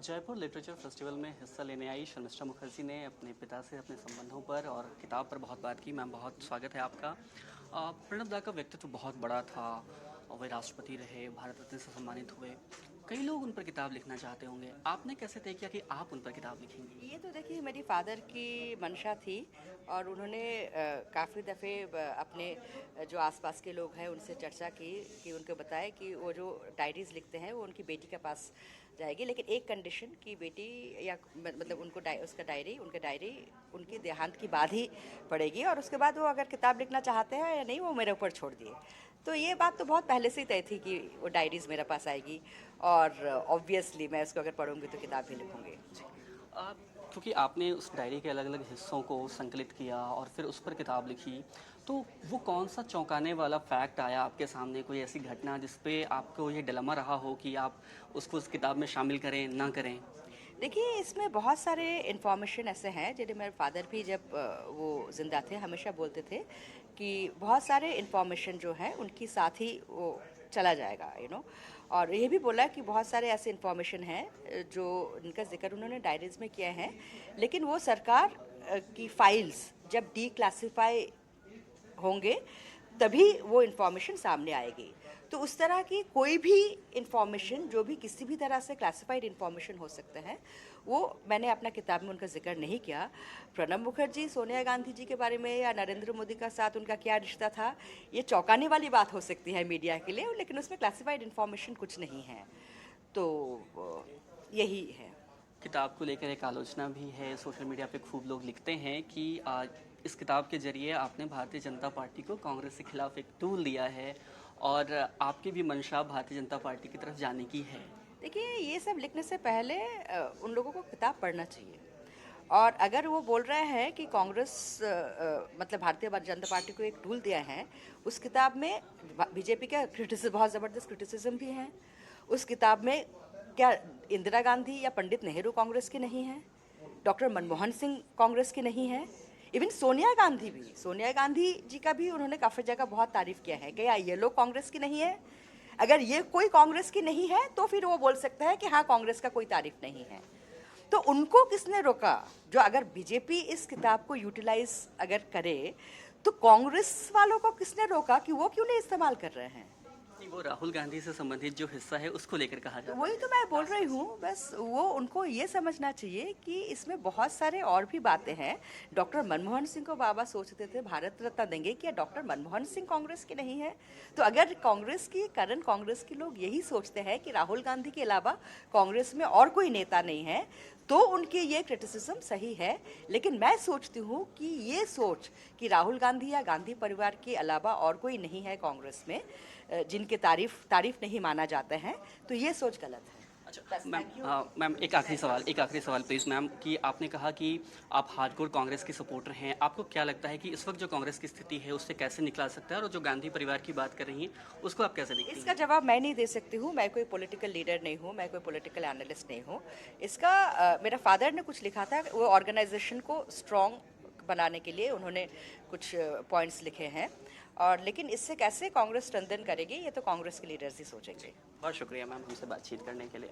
Jaipur literature festival में हिस्सा लेने आई शर्मिष्ठा मुखर्जी ने अपने पिता से अपने संबंधों पर और किताब पर बहुत बात की। मैम, बहुत स्वागत है आपका। प्रणब दा का व्यक्तित्व बहुत बड़ा था और वे राष्ट्रपति रहे, भारत रत्न से सम्मानित हुए। कई लोग उन पर किताब लिखना चाहते होंगे, आपने कैसे तय किया कि आप उन पर किताब लिखेंगी? ये तो देखिए मेरी फादर की मंशा थी और उन्होंने काफ़ी दफ़े अपने जो आसपास के लोग हैं उनसे चर्चा की कि उनको बताया कि वो जो डायरीज़ लिखते हैं वो उनकी बेटी के पास जाएगी, लेकिन एक कंडीशन कि बेटी या मतलब उनको उसका डायरी उनकी देहांत की बाद ही पड़ेगी और उसके बाद वो अगर किताब लिखना चाहते हैं या नहीं वो मेरे ऊपर छोड़ दिए। तो ये बात तो बहुत पहले से ही तय थी कि वो डायरीज़ मेरे पास आएगी और ऑब्वियसली मैं उसको अगर पढ़ूंगी तो किताब भी लिखूंगी। क्योंकि आपने उस डायरी के अलग अलग हिस्सों को संकलित किया और फिर उस पर किताब लिखी, तो वो कौन सा चौंकाने वाला फैक्ट आया आपके सामने, कोई ऐसी घटना जिस पे आपको ये डिलेमा रहा हो कि आप उसको उस किताब में शामिल करें ना करें? देखिए इसमें बहुत सारे इन्फॉर्मेशन ऐसे हैं जिन्हें मेरे फादर भी जब वो ज़िंदा थे हमेशा बोलते थे कि बहुत सारे इन्फॉर्मेशन जो है उनकी साथ ही वो चला जाएगा और ये भी बोला कि बहुत सारे ऐसे इन्फॉर्मेशन हैं जो इनका जिक्र उन्होंने डायरीज में किया है, लेकिन वो सरकार की फाइल्स जब डी क्लासीफाई होंगे तभी वो इन्फॉर्मेशन सामने आएगी। तो उस तरह की कोई भी इन्फॉर्मेशन जो भी किसी भी तरह से क्लासिफाइड इन्फॉर्मेशन हो सकते हैं वो मैंने अपना किताब में उनका जिक्र नहीं किया। प्रणब मुखर्जी सोनिया गांधी जी के बारे में या नरेंद्र मोदी का साथ उनका क्या रिश्ता था ये चौंकाने वाली बात हो सकती है मीडिया के लिए, लेकिन उसमें क्लासिफाइड इन्फॉर्मेशन कुछ नहीं है। तो यही है। किताब को लेकर एक आलोचना भी है, सोशल मीडिया पे खूब लोग लिखते हैं कि इस किताब के जरिए आपने भारतीय जनता पार्टी को कांग्रेस के खिलाफ एक टूल दिया है और आपकी भी मंशा भारतीय जनता पार्टी की तरफ जाने की है। देखिए ये सब लिखने से पहले उन लोगों को किताब पढ़ना चाहिए और अगर वो बोल रहे हैं कि कांग्रेस मतलब भारतीय जनता पार्टी को एक टूल दिया है, उस किताब में बीजेपी का बहुत ज़बरदस्त क्रिटिसिज्म भी है। उस किताब में क्या इंदिरा गांधी या पंडित नेहरू कांग्रेस के नहीं हैं? डॉक्टर मनमोहन सिंह कांग्रेस के नहीं हैं? इवन सोनिया गांधी जी का भी उन्होंने काफ़ी जगह बहुत तारीफ किया है। क्या ये लोग कांग्रेस की नहीं है? अगर ये कोई कांग्रेस की नहीं है तो फिर वो बोल सकता है कि हाँ कांग्रेस का कोई तारीफ नहीं है। तो उनको किसने रोका? जो अगर बीजेपी इस किताब को यूटिलाइज अगर करे तो कांग्रेस वालों को किसने रोका कि वो क्यों नहीं इस्तेमाल कर रहे हैं? नहीं, वो राहुल गांधी से संबंधित जो हिस्सा है उसको लेकर कहा जाता है। वही तो मैं बोल रही हूँ, बस वो उनको ये समझना चाहिए कि इसमें बहुत सारे और भी बातें हैं। डॉक्टर मनमोहन सिंह को बाबा सोचते थे भारत रत्न देंगे, क्या डॉक्टर मनमोहन सिंह कांग्रेस के नहीं है? तो अगर करंट कांग्रेस के लोग यही सोचते हैं कि राहुल गांधी के अलावा कांग्रेस में और कोई नेता नहीं है तो उनकी ये क्रिटिसिज्म सही है। लेकिन मैं सोचती हूँ कि ये सोच कि राहुल गांधी या गांधी परिवार के अलावा और कोई नहीं है कांग्रेस में जिनके तारीफ नहीं माना जाते हैं, तो ये सोच गलत है। अच्छा मैम, एक आखिरी सवाल प्लीज़ मैम, कि आपने कहा कि आप हार्डकोर कांग्रेस की सपोर्टर हैं। आपको क्या लगता है कि इस वक्त जो कांग्रेस की स्थिति है उससे कैसे निकला सकता है, और जो गांधी परिवार की बात कर रही हैं उसको आप कैसे देखती हैं? इसका जवाब मैं नहीं दे सकती हूँ। मैं कोई पॉलिटिकल लीडर नहीं हूँ, मैं कोई पॉलिटिकल एनालिस्ट नहीं हूँ। इसका मेरा फादर ने कुछ लिखा था, वो ऑर्गेनाइजेशन को स्ट्रॉन्ग बनाने के लिए उन्होंने कुछ पॉइंट्स लिखे हैं, और लेकिन इससे कैसे कांग्रेस स्ट्रेंथन करेगी ये तो कांग्रेस के लीडर्स ही सोचेंगे। बहुत शुक्रिया मैम हमसे बातचीत करने के लिए।